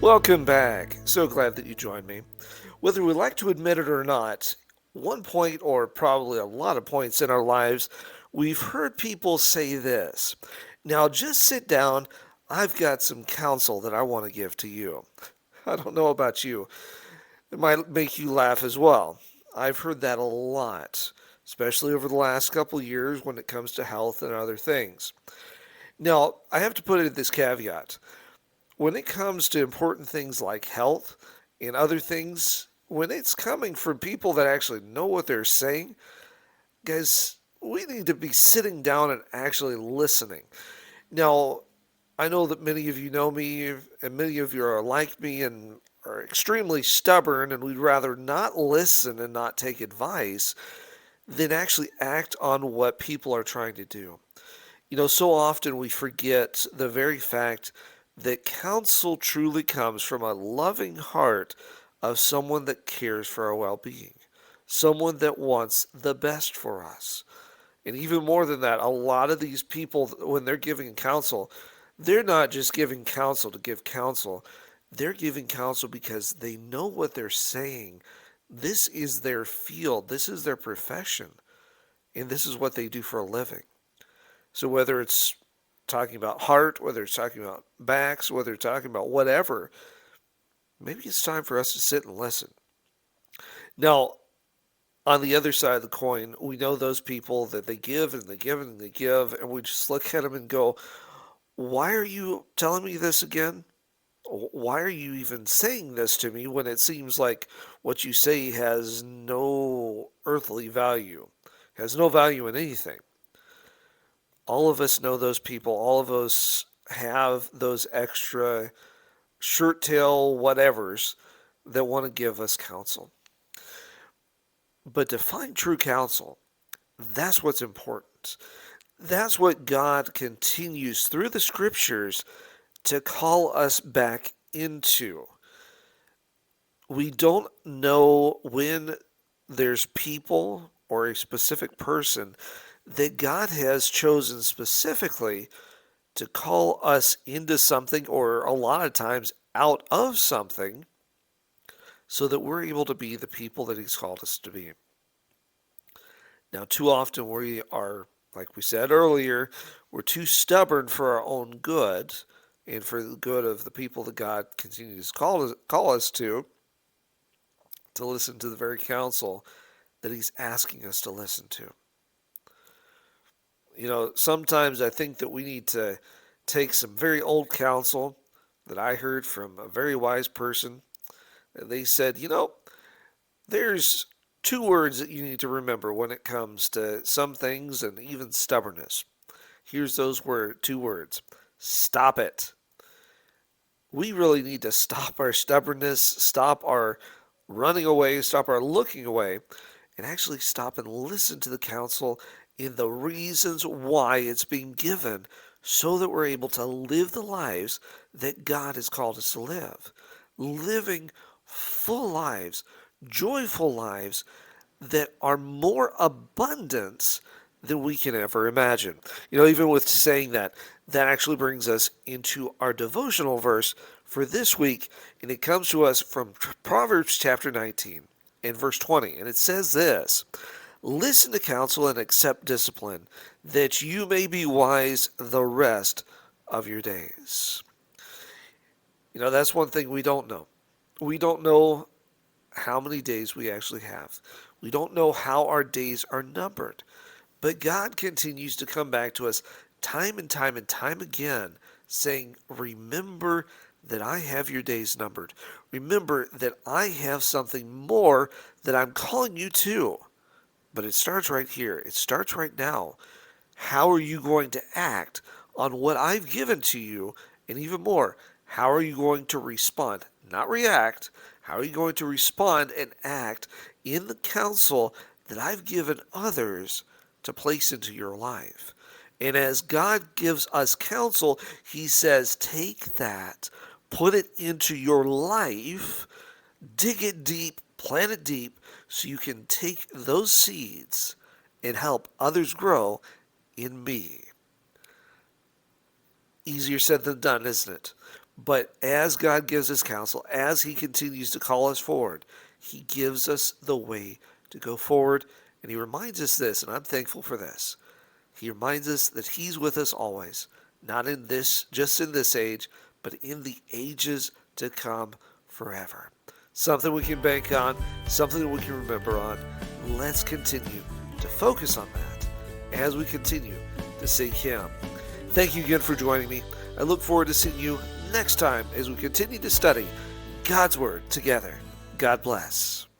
Welcome back. So glad that you joined me. Whether we like to admit it or not, one point, or probably a lot of points in our lives, we've heard people say this. Now just sit down. I've got some counsel that I want to give to you. I don't know about you. It might make you laugh as well. I've heard that a lot, especially over the last couple of years when it comes to health and other things. Now, I have to put in this caveat. When it comes to important things like health and other things, when it's coming from people that actually know what they're saying, guys, we need to be sitting down and actually listening. Now, I know that many of you know me, and many of you are like me and are extremely stubborn, and we'd rather not listen and not take advice than actually act on what people are trying to do. So often we forget the very fact that counsel truly comes from a loving heart of someone that cares for our well being, someone that wants the best for us. And even more than that, a lot of these people, when they're giving counsel, they're not just giving counsel to give counsel. They're giving counsel because they know what they're saying. This is their field, this is their profession, and this is what they do for a living. So whether it's talking about heart, whether it's talking about backs, whether it's talking about whatever, maybe it's time for us to sit and listen. Now, on the other side of the coin, we know those people that they give and they give and they give, and we just look at them and go, why are you telling me this again? Why are you even saying this to me when it seems like what you say has no earthly value, has no value in anything? All of us know those people. All of us have those extra shirt tail whatevers that want to give us counsel. But to find true counsel, that's what's important. That's what God continues through the scriptures to call us back into. We don't know when there's people or a specific person that God has chosen specifically to call us into something, or a lot of times out of something, so that we're able to be the people that He's called us to be. Now, too often we are, like we said earlier, we're too stubborn for our own good and for the good of the people that God continues to call us to listen to the very counsel that He's asking us to listen to. Sometimes I think that we need to take some very old counsel that I heard from a very wise person. And they said, there's two words that you need to remember when it comes to some things and even stubbornness. Here's those two words. Stop it. We really need to stop our stubbornness, stop our running away, stop our looking away, and actually stop and listen to the counsel in the reasons why it's being given so that we're able to live the lives that God has called us to live. Living full lives, joyful lives that are more abundance than we can ever imagine. Even with saying that, that actually brings us into our devotional verse for this week, and it comes to us from Proverbs chapter 19 and verse 20, and it says this: Listen to counsel and accept discipline, that you may be wise the rest of your days. That's one thing we don't know. We don't know how many days we actually have. We don't know how our days are numbered. But God continues to come back to us time and time and time again, saying, remember that I have your days numbered. Remember that I have something more that I'm calling you to. But it starts right here. It starts right now. How are you going to act on what I've given to you? And even more, how are you going to respond? Not react. How are you going to respond and act in the counsel that I've given others to place into your life? And as God gives us counsel, He says, take that, put it into your life, dig it deep, plant it deep, so you can take those seeds and help others grow in me. Easier said than done, isn't it? But as God gives us counsel, as He continues to call us forward, He gives us the way to go forward. And He reminds us this, and I'm thankful for this. He reminds us that He's with us always, not in this, just in this age, but in the ages to come forever. Something we can bank on, something that we can remember on. Let's continue to focus on that as we continue to seek Him. Thank you again for joining me. I look forward to seeing you next time as we continue to study God's Word together. God bless.